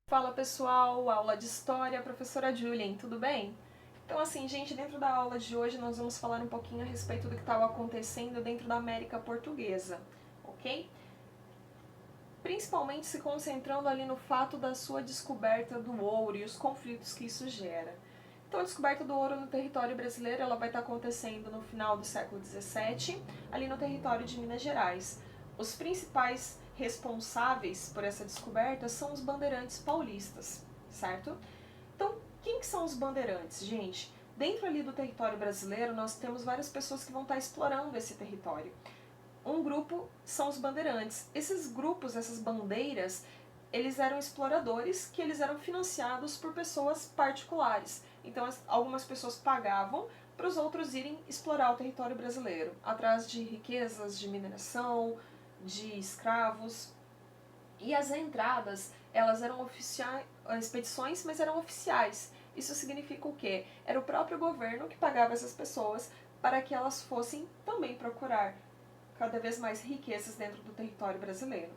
Fala pessoal, aula de História, professora Julien, tudo bem? Então assim, gente, dentro da aula de hoje nós vamos falar um pouquinho a respeito do que estava acontecendo dentro da América Portuguesa, ok? Principalmente se concentrando ali no fato da sua descoberta do ouro e os conflitos que isso gera. Então a descoberta do ouro no território brasileiro ela vai estar acontecendo no final do século XVII, ali no território de Minas Gerais. Os principais responsáveis por essa descoberta são os bandeirantes paulistas, certo? Então, quem que são os bandeirantes, gente? Dentro ali do território brasileiro, nós temos várias pessoas que vão estar explorando esse território. Um grupo são os bandeirantes. Esses grupos, essas bandeiras, eles eram exploradores que eles eram financiados por pessoas particulares. Então algumas pessoas pagavam para os outros irem explorar o território brasileiro, atrás de riquezas, de mineração, de escravos. E as entradas, elas eram expedições, mas eram oficiais. Isso significa o quê? Era o próprio governo que pagava essas pessoas para que elas fossem também procurar cada vez mais riquezas dentro do território brasileiro.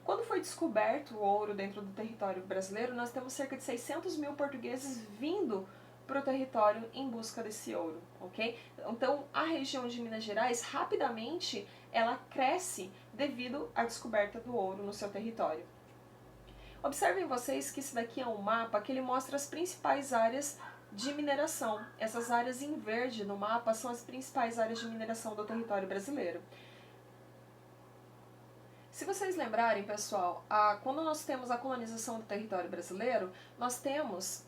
Quando foi descoberto o ouro dentro do território brasileiro, nós temos cerca de 600 mil portugueses vindo para o território em busca desse ouro, ok? Então, a região de Minas Gerais, rapidamente, ela cresce devido à descoberta do ouro no seu território. Observem vocês que esse daqui é um mapa que ele mostra as principais áreas de mineração. Essas áreas em verde no mapa são as principais áreas de mineração do território brasileiro. Se vocês lembrarem, pessoal, quando nós temos a colonização do território brasileiro, nós temos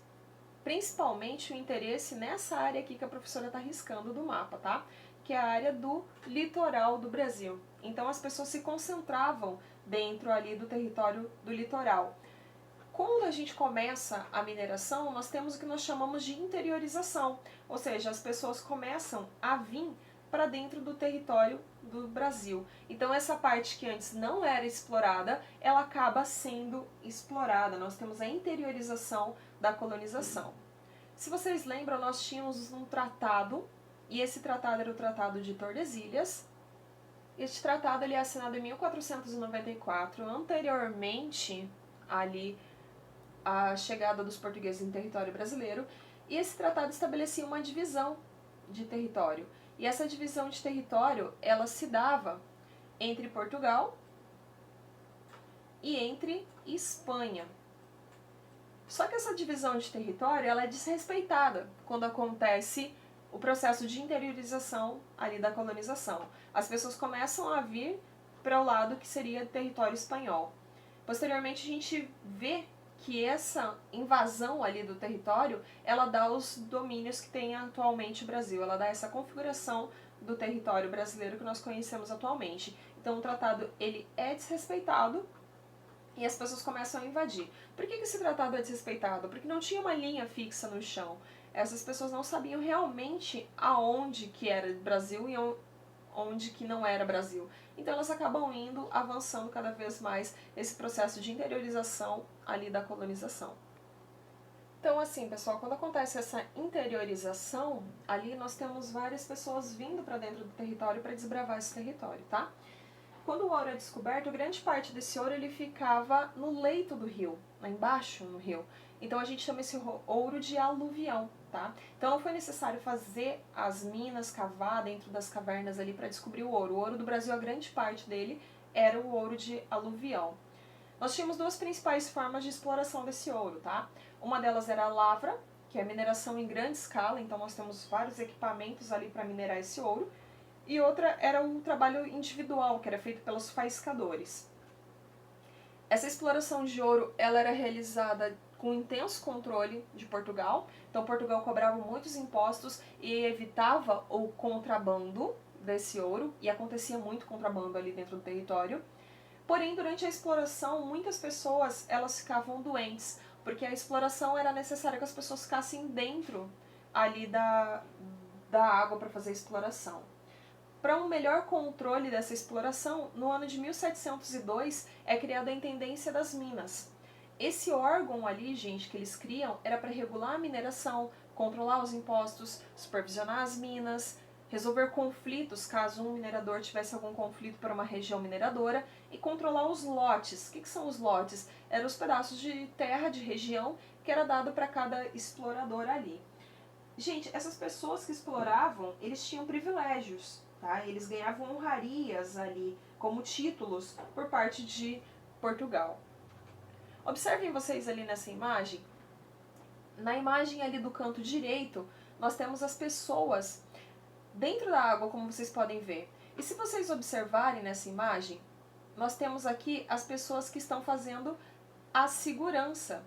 principalmente o interesse nessa área aqui que a professora está riscando do mapa, tá? Que é a área do litoral do Brasil. Então as pessoas se concentravam dentro ali do território do litoral. Quando a gente começa a mineração, nós temos o que nós chamamos de interiorização, ou seja, as pessoas começam a vir para dentro do território do Brasil. Então essa parte que antes não era explorada, ela acaba sendo explorada. Nós temos a interiorização da colonização. Se vocês lembram, nós tínhamos um tratado, e esse tratado era o Tratado de Tordesilhas. Este tratado ele é assinado em 1494, anteriormente ali a chegada dos portugueses em território brasileiro, e esse tratado estabelecia uma divisão de território. E essa divisão de território, ela se dava entre Portugal e entre Espanha. Só que essa divisão de território, ela é desrespeitada quando acontece o processo de interiorização ali da colonização. As pessoas começam a vir para o lado que seria território espanhol. Posteriormente a gente vê que essa invasão ali do território, ela dá os domínios que tem atualmente o Brasil, ela dá essa configuração do território brasileiro que nós conhecemos atualmente. Então o tratado ele é desrespeitado e as pessoas começam a invadir. Por que esse tratado é desrespeitado? Porque não tinha uma linha fixa no chão. Essas pessoas não sabiam realmente aonde que era Brasil e onde que não era Brasil. Então elas acabam indo, avançando cada vez mais esse processo de interiorização ali da colonização. Então assim, pessoal, quando acontece essa interiorização, ali nós temos várias pessoas vindo para dentro do território para desbravar esse território, tá? Quando o ouro é descoberto, grande parte desse ouro ele ficava no leito do rio, lá embaixo no rio. Então a gente chama esse ouro de aluvião, tá? Então não foi necessário fazer as minas, cavar dentro das cavernas ali para descobrir o ouro. O ouro do Brasil, a grande parte dele era o ouro de aluvião. Nós tínhamos duas principais formas de exploração desse ouro, tá? Uma delas era a lavra, que é a mineração em grande escala, então nós temos vários equipamentos ali para minerar esse ouro. E outra era um trabalho individual, que era feito pelos faiscadores. Essa exploração de ouro ela era realizada com intenso controle de Portugal. Então Portugal cobrava muitos impostos e evitava o contrabando desse ouro, e acontecia muito contrabando ali dentro do território. Porém, durante a exploração, muitas pessoas elas ficavam doentes, porque a exploração era necessária que as pessoas ficassem dentro ali da água para fazer a exploração. Para um melhor controle dessa exploração, no ano de 1702 é criada a Intendência das Minas. Esse órgão ali, gente, que eles criam, era para regular a mineração, controlar os impostos, supervisionar as minas, resolver conflitos caso um minerador tivesse algum conflito para uma região mineradora e controlar os lotes. O que são os lotes? Eram os pedaços de terra de região que era dado para cada explorador ali. Gente, essas pessoas que exploravam, eles tinham privilégios, tá? Eles ganhavam honrarias ali como títulos por parte de Portugal. Observem vocês ali nessa imagem. Na imagem ali do canto direito, nós temos as pessoas dentro da água, como vocês podem ver. E se vocês observarem nessa imagem, nós temos aqui as pessoas que estão fazendo a segurança.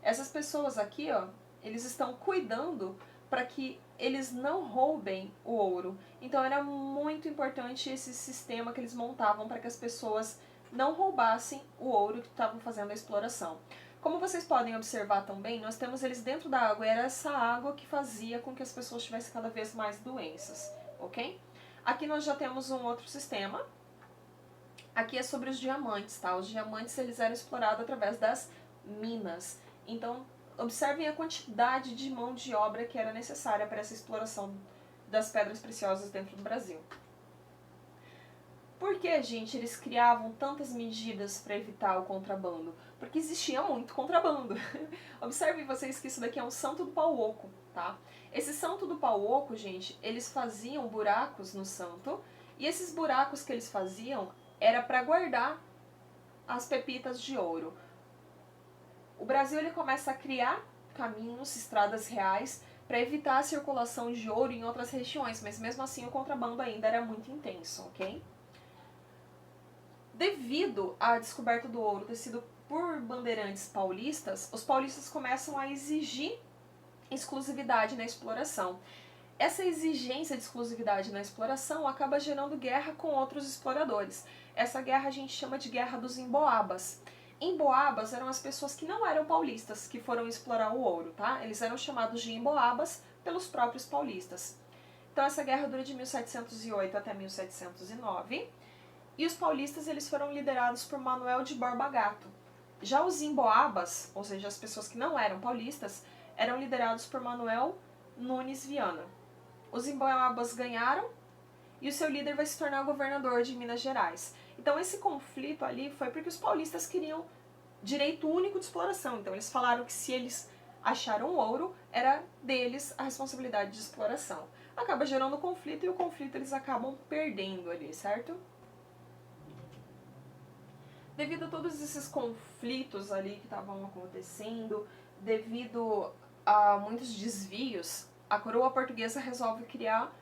Essas pessoas aqui, ó, eles estão cuidando para que eles não roubem o ouro. Então era muito importante esse sistema que eles montavam para que as pessoas não roubassem o ouro que estavam fazendo a exploração. Como vocês podem observar também, nós temos eles dentro da água, e era essa água que fazia com que as pessoas tivessem cada vez mais doenças, ok? Aqui nós já temos um outro sistema. Aqui é sobre os diamantes, tá? Os diamantes, eles eram explorados através das minas. Então, observem a quantidade de mão de obra que era necessária para essa exploração das pedras preciosas dentro do Brasil. Por que, gente, eles criavam tantas medidas para evitar o contrabando? Porque existia muito contrabando. Observem vocês que isso daqui é um santo do pau oco, tá? Esse santo do pau oco, gente, eles faziam buracos no santo, e esses buracos que eles faziam era para guardar as pepitas de ouro. O Brasil ele começa a criar caminhos, estradas reais, para evitar a circulação de ouro em outras regiões, mas mesmo assim o contrabando ainda era muito intenso, ok? Devido à descoberta do ouro ter sido por bandeirantes paulistas, os paulistas começam a exigir exclusividade na exploração. Essa exigência de exclusividade na exploração acaba gerando guerra com outros exploradores. Essa guerra a gente chama de Guerra dos Emboabas. Emboabas eram as pessoas que não eram paulistas, que foram explorar o ouro, tá? Eles eram chamados de emboabas pelos próprios paulistas. Então essa guerra dura de 1708 até 1709. E os paulistas eles foram liderados por Manuel de Borba Gato. Já os emboabas, ou seja, as pessoas que não eram paulistas, eram liderados por Manuel Nunes Viana. Os emboabas ganharam e o seu líder vai se tornar governador de Minas Gerais. Então esse conflito ali foi porque os paulistas queriam direito único de exploração. Então eles falaram que se eles acharam ouro, era deles a responsabilidade de exploração. Acaba gerando conflito e o conflito eles acabam perdendo ali, certo? Devido a todos esses conflitos ali que estavam acontecendo, devido a muitos desvios, a coroa portuguesa resolve criar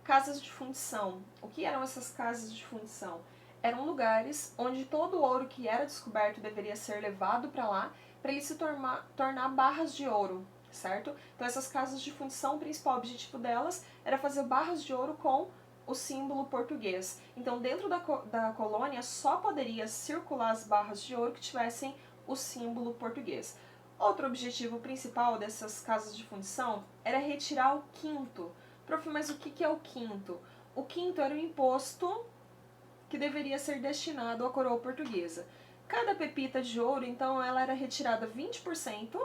casas de fundição. O que eram essas casas de fundição? Eram lugares onde todo o ouro que era descoberto deveria ser levado para lá, para ele se tornar barras de ouro, certo? Então essas casas de fundição, o principal objetivo delas era fazer barras de ouro com o símbolo português. Então, dentro da colônia, só poderia circular as barras de ouro que tivessem o símbolo português. Outro objetivo principal dessas casas de fundição era retirar o quinto. Prof, mas o que é o quinto? O quinto era o imposto que deveria ser destinado à coroa portuguesa. Cada pepita de ouro, então, ela era retirada 20%,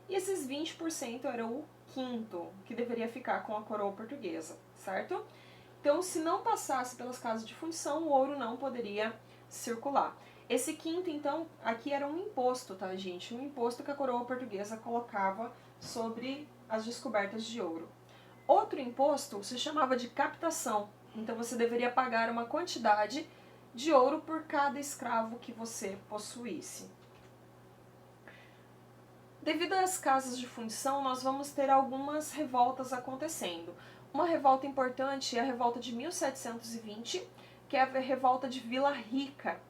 e esses 20% era o quinto, que deveria ficar com a coroa portuguesa, certo? Então, se não passasse pelas casas de fundição, o ouro não poderia circular. Esse quinto, então, aqui era um imposto, tá, gente? Um imposto que a coroa portuguesa colocava sobre as descobertas de ouro. Outro imposto se chamava de captação. Então, você deveria pagar uma quantidade de ouro por cada escravo que você possuísse. Devido às casas de fundição, nós vamos ter algumas revoltas acontecendo. Uma revolta importante é a revolta de 1720, que é a revolta de Vila Rica.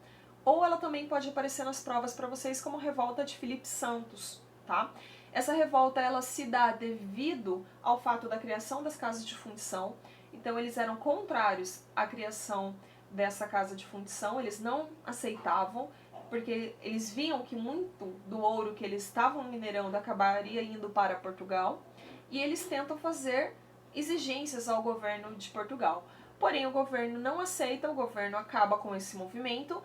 Ou ela também pode aparecer nas provas para vocês como revolta de Filipe Santos, tá? Essa revolta ela se dá devido ao fato da criação das casas de fundição. Então eles eram contrários à criação dessa casa de fundição, eles não aceitavam, porque eles viam que muito do ouro que eles estavam minerando acabaria indo para Portugal, e eles tentam fazer exigências ao governo de Portugal. Porém, o governo não aceita, o governo acaba com esse movimento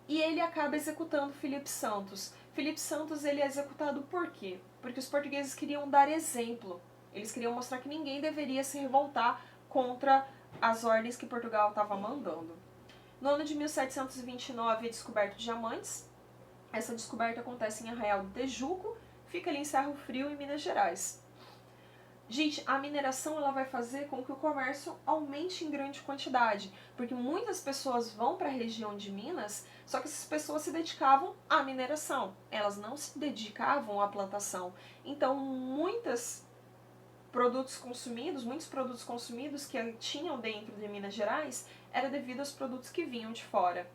e ele acaba executando Filipe Santos. Filipe Santos ele é executado por quê? Porque os portugueses queriam dar exemplo Eles queriam mostrar que ninguém deveria se revoltar contra as ordens que Portugal estava mandando. No ano de 1729 é descoberto diamantes. Essa descoberta acontece em Arraial do Tejuco, fica ali em Cerro Frio, em Minas Gerais. Gente, a mineração ela vai fazer com que o comércio aumente em grande quantidade, porque muitas pessoas vão para a região de Minas, só que essas pessoas se dedicavam à mineração, elas não se dedicavam à plantação. Então, muitos produtos consumidos que tinham dentro de Minas Gerais era devido aos produtos que vinham de fora.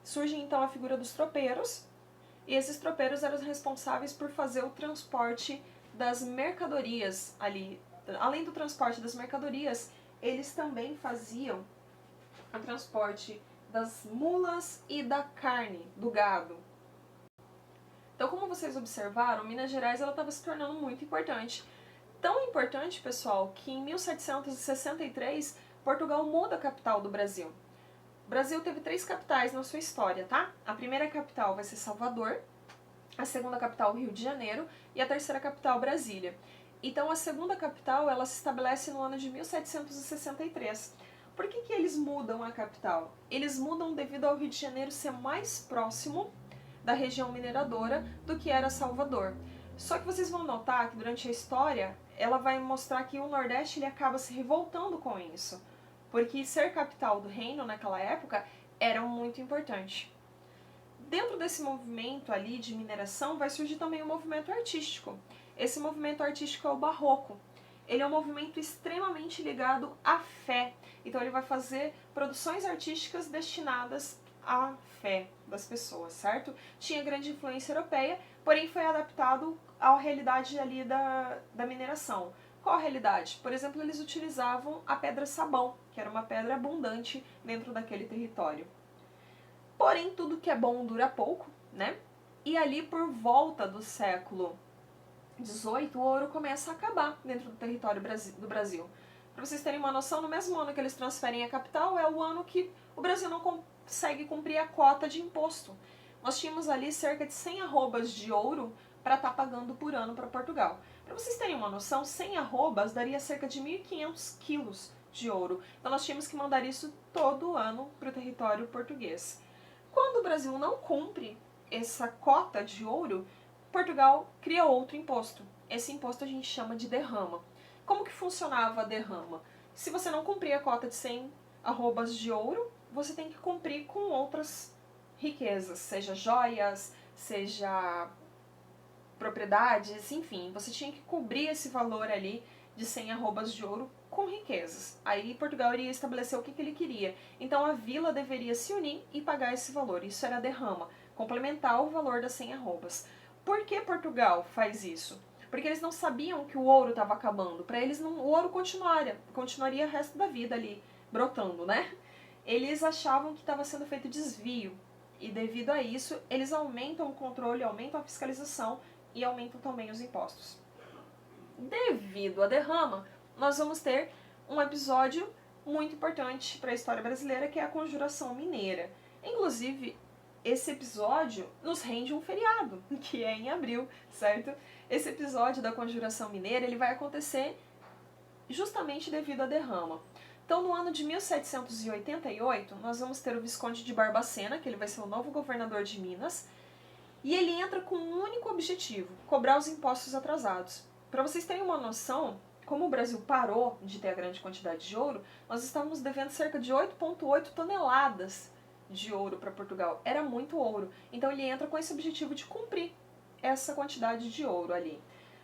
Surge então a figura dos tropeiros, e esses tropeiros eram responsáveis por fazer o transporte das mercadorias ali. Além do transporte das mercadorias, eles também faziam o transporte das mulas e da carne, do gado. Então, como vocês observaram, Minas Gerais estava se tornando muito importante. Tão importante, pessoal, que em 1763, Portugal muda a capital do Brasil. O Brasil teve 3 capitais na sua história, tá? A primeira capital vai ser Salvador, a segunda capital Rio de Janeiro e a terceira capital Brasília. Então a segunda capital ela se estabelece no ano de 1763. Por que eles mudam a capital? Eles mudam devido ao Rio de Janeiro ser mais próximo da região mineradora do que era Salvador. Só que vocês vão notar que durante a história ela vai mostrar que o Nordeste ele acaba se revoltando com isso, porque ser capital do reino naquela época era muito importante. Dentro desse movimento ali de mineração vai surgir também um movimento artístico. Esse movimento artístico é o barroco. Ele é um movimento extremamente ligado à fé. Então ele vai fazer produções artísticas destinadas à fé das pessoas, certo? Tinha grande influência europeia, porém foi adaptado à realidade ali da mineração. Qual a realidade? Por exemplo, eles utilizavam a pedra-sabão, que era uma pedra abundante dentro daquele território. Porém, tudo que é bom dura pouco, né? E ali por volta do século XVIII, o ouro começa a acabar dentro do território do Brasil. Para vocês terem uma noção, no mesmo ano que eles transferem a capital, é o ano que o Brasil não consegue cumprir a cota de imposto. Nós tínhamos ali cerca de 100 arrobas de ouro para estar pagando por ano para Portugal. Para vocês terem uma noção, 100 arrobas daria cerca de 1.500 quilos de ouro. Então nós tínhamos que mandar isso todo ano para o território português. Quando o Brasil não cumpre essa cota de ouro, Portugal cria outro imposto. Esse imposto a gente chama de derrama. Como que funcionava a derrama? Se você não cumprir a cota de 100 arrobas de ouro, você tem que cumprir com outras riquezas, seja joias, seja propriedades, enfim. Você tinha que cobrir esse valor ali de 100 arrobas de ouro com riquezas. Aí Portugal iria estabelecer o que ele queria. Então a vila deveria se unir e pagar esse valor. Isso era a derrama, complementar o valor das 100 arrobas. Por que Portugal faz isso? Porque eles não sabiam que o ouro estava acabando. Para eles o ouro continuaria o resto da vida ali, brotando, né? Eles achavam que estava sendo feito desvio. E devido a isso, eles aumentam o controle, aumentam a fiscalização e aumentam também os impostos. Devido à derrama, nós vamos ter um episódio muito importante para a história brasileira, que é a Conjuração Mineira. Inclusive, esse episódio nos rende um feriado, que é em abril, certo? Esse episódio da Conjuração Mineira ele vai acontecer justamente devido à derrama. Então, no ano de 1788, nós vamos ter o Visconde de Barbacena, que ele vai ser o novo governador de Minas, e ele entra com um único objetivo, cobrar os impostos atrasados. Para vocês terem uma noção, como o Brasil parou de ter a grande quantidade de ouro, nós estávamos devendo cerca de 8,8 toneladas de ouro para Portugal. Era muito ouro. Então ele entra com esse objetivo de cumprir essa quantidade de ouro ali.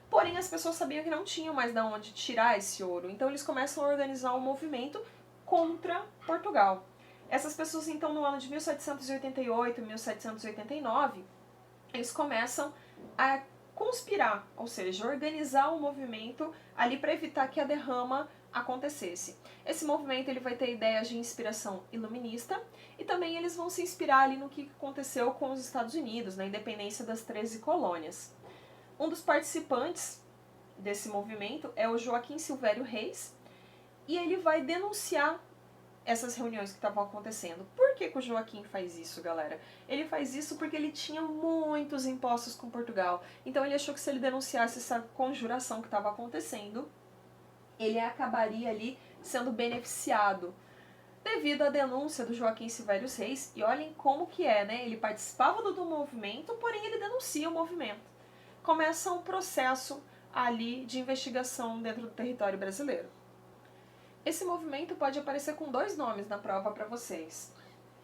Porém, as pessoas sabiam que não tinham mais de onde tirar esse ouro. Então eles começam a organizar um movimento contra Portugal. Essas pessoas, então, no ano de 1788, 1789, eles começam a conspirar, ou seja, organizar um movimento ali para evitar que a derrama acontecesse. Esse movimento ele vai ter ideias de inspiração iluminista e também eles vão se inspirar ali no que aconteceu com os Estados Unidos, na independência das 13 colônias. Um dos participantes desse movimento é o Joaquim Silvério Reis e ele vai denunciar essas reuniões que estavam acontecendo. Por que o Joaquim faz isso, galera? Ele faz isso porque ele tinha muitos impostos com Portugal. Então ele achou que se ele denunciasse essa conjuração que estava acontecendo, ele acabaria ali sendo beneficiado devido à denúncia do Joaquim Silvério Reis. E olhem como que é, né? Ele participava do movimento, porém ele denuncia o movimento. Começa um processo ali de investigação dentro do território brasileiro. Esse movimento pode aparecer com 2 nomes na prova para vocês.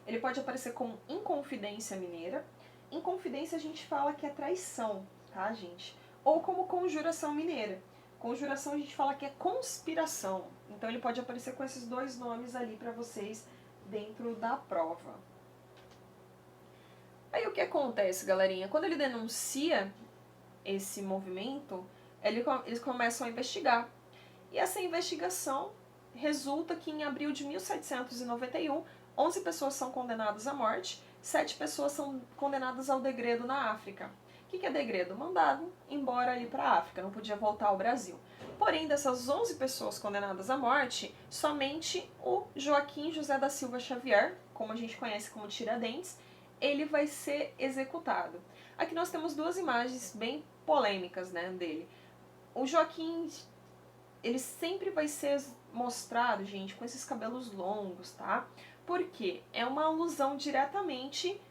Ele pode aparecer como Inconfidência Mineira. Inconfidência a gente fala que é traição, tá, gente? Ou como Conjuração Mineira. Conjuração a gente fala que é conspiração. Então ele pode aparecer com esses 2 nomes ali para vocês dentro da prova. Aí o que acontece, galerinha? Quando ele denuncia esse movimento, eles começam a investigar. E essa investigação resulta que em abril de 1791, 11 pessoas são condenadas à morte, 7 pessoas são condenadas ao degredo na África. O que é degredo? Mandado embora ali para a África, não podia voltar ao Brasil. Porém, dessas 11 pessoas condenadas à morte, somente o Joaquim José da Silva Xavier, como a gente conhece como Tiradentes, ele vai ser executado. Aqui nós temos 2 imagens bem polêmicas, né, dele. O Joaquim, ele sempre vai ser mostrado, gente, com esses cabelos longos, tá? Porque é uma alusão diretamente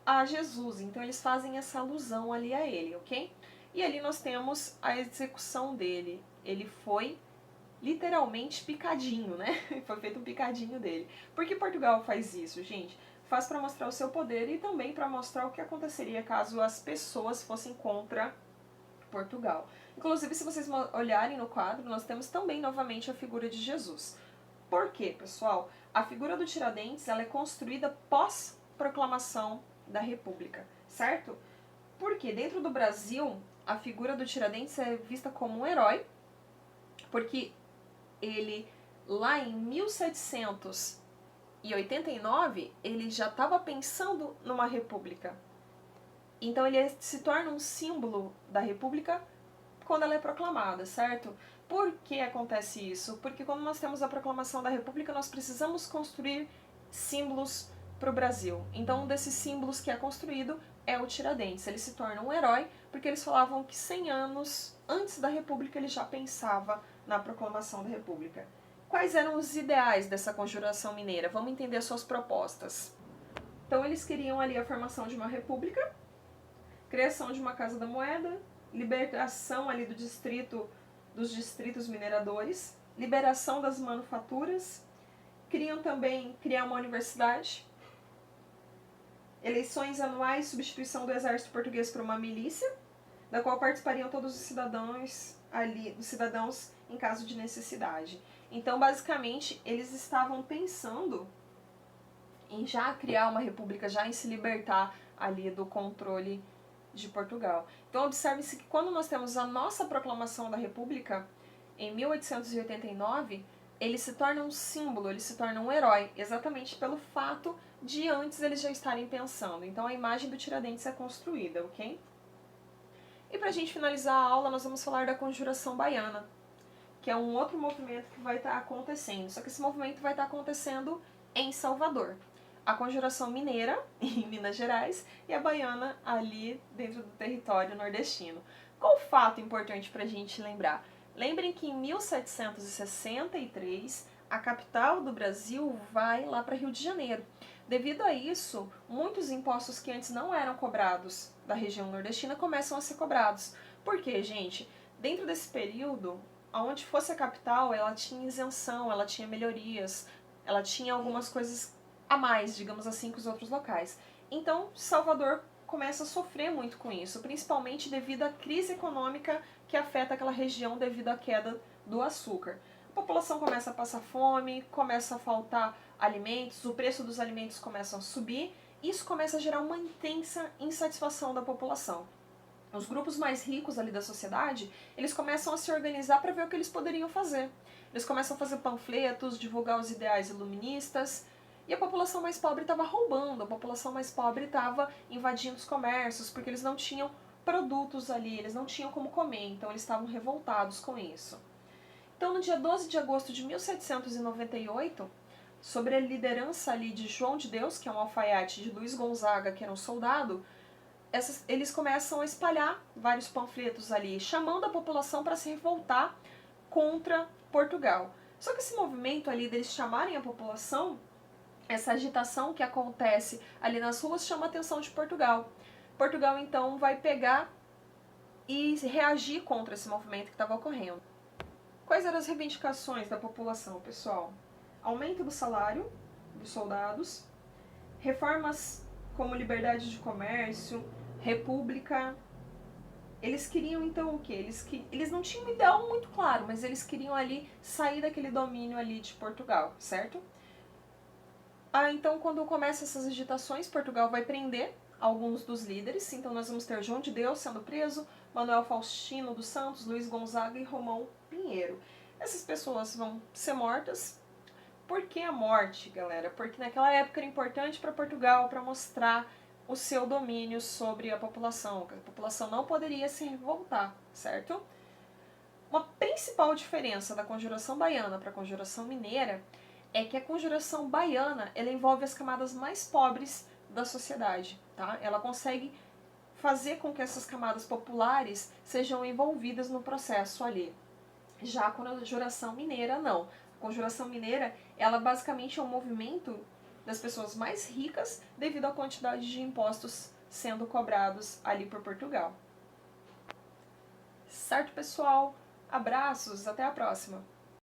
a Jesus, então eles fazem essa alusão ali a ele, ok? E ali nós temos a execução dele. Ele foi literalmente picadinho, né? Foi feito um picadinho dele. Por que Portugal faz isso, gente? Faz para mostrar o seu poder e também para mostrar o que aconteceria caso as pessoas fossem contra Portugal. Inclusive, se vocês olharem no quadro, nós temos também novamente a figura de Jesus. Por quê, pessoal? A figura do Tiradentes ela é construída pós-proclamação da República, certo? Porque dentro do Brasil, a figura do Tiradentes é vista como um herói, porque ele, lá em 1789, ele já estava pensando numa república. Então ele se torna um símbolo da república quando ela é proclamada, certo? Por que acontece isso? Porque quando nós temos a proclamação da república, nós precisamos construir símbolos para o Brasil. Então um desses símbolos que é construído é o Tiradentes. Ele se torna um herói porque eles falavam que 100 anos antes da república ele já pensava na proclamação da república. Quais eram os ideais dessa conjuração mineira? Vamos entender as suas propostas. Então eles queriam ali a formação de uma república, criação de uma Casa da Moeda, libertação ali dos distritos mineradores, liberação das manufaturas, queriam também criar uma universidade, eleições anuais, substituição do exército português por uma milícia, da qual participariam todos os cidadãos em caso de necessidade. Então, basicamente, eles estavam pensando em já criar uma república, já em se libertar ali do controle de Portugal. Então, observe-se que quando nós temos a nossa proclamação da República, em 1889, ele se torna um símbolo, ele se torna um herói, exatamente pelo fato de antes eles já estarem pensando. Então, a imagem do Tiradentes é construída, ok? E para a gente finalizar a aula, nós vamos falar da Conjuração Baiana, que é um outro movimento que vai estar acontecendo. Só que esse movimento vai estar acontecendo em Salvador. A Conjuração Mineira, em Minas Gerais, e a Baiana ali dentro do território nordestino. Qual fato importante para a gente lembrar? Lembrem que em 1763, a capital do Brasil vai lá para Rio de Janeiro. Devido a isso, muitos impostos que antes não eram cobrados da região nordestina começam a ser cobrados. Por quê, gente? Dentro desse período, aonde fosse a capital, ela tinha isenção, ela tinha melhorias, ela tinha algumas coisas a mais, digamos assim, que os outros locais. Então, Salvador começa a sofrer muito com isso, principalmente devido à crise econômica que afeta aquela região devido à queda do açúcar. A população começa a passar fome, começa a faltar alimentos, o preço dos alimentos começa a subir, e isso começa a gerar uma intensa insatisfação da população. Os grupos mais ricos ali da sociedade, eles começam a se organizar para ver o que eles poderiam fazer. Eles começam a fazer panfletos, divulgar os ideais iluministas, e a população mais pobre estava roubando, a população mais pobre estava invadindo os comércios, porque eles não tinham produtos ali, eles não tinham como comer, então eles estavam revoltados com isso. Então, no dia 12 de agosto de 1798, sob a liderança ali de João de Deus, que é um alfaiate, de Luiz Gonzaga, que era um soldado, eles começam a espalhar vários panfletos ali, chamando a população para se revoltar contra Portugal. Só que esse movimento ali deles chamarem a população, essa agitação que acontece ali nas ruas chama a atenção de Portugal. Portugal então vai pegar e reagir contra esse movimento que estava ocorrendo. Quais eram as reivindicações da população, pessoal? Aumento do salário dos soldados, reformas como liberdade de comércio, república. Eles queriam então o quê? Eles não tinham um ideal muito claro, mas eles queriam ali sair daquele domínio ali de Portugal, certo? Então quando começam essas agitações, Portugal vai prender alguns dos líderes. Então nós vamos ter João de Deus sendo preso, Manuel Faustino dos Santos, Luiz Gonzaga e Romão Pinheiro. Essas pessoas vão ser mortas. Por que a morte, galera? Porque naquela época era importante para Portugal para mostrar o seu domínio sobre a população. A população não poderia se revoltar, certo? Uma principal diferença da conjuração baiana para a conjuração mineira é que a conjuração baiana ela envolve as camadas mais pobres da sociedade, tá? Ela consegue fazer com que essas camadas populares sejam envolvidas no processo ali. Já a conjuração mineira, não. A conjuração mineira, ela basicamente é um movimento das pessoas mais ricas devido à quantidade de impostos sendo cobrados ali por Portugal. Certo, pessoal? Abraços, até a próxima!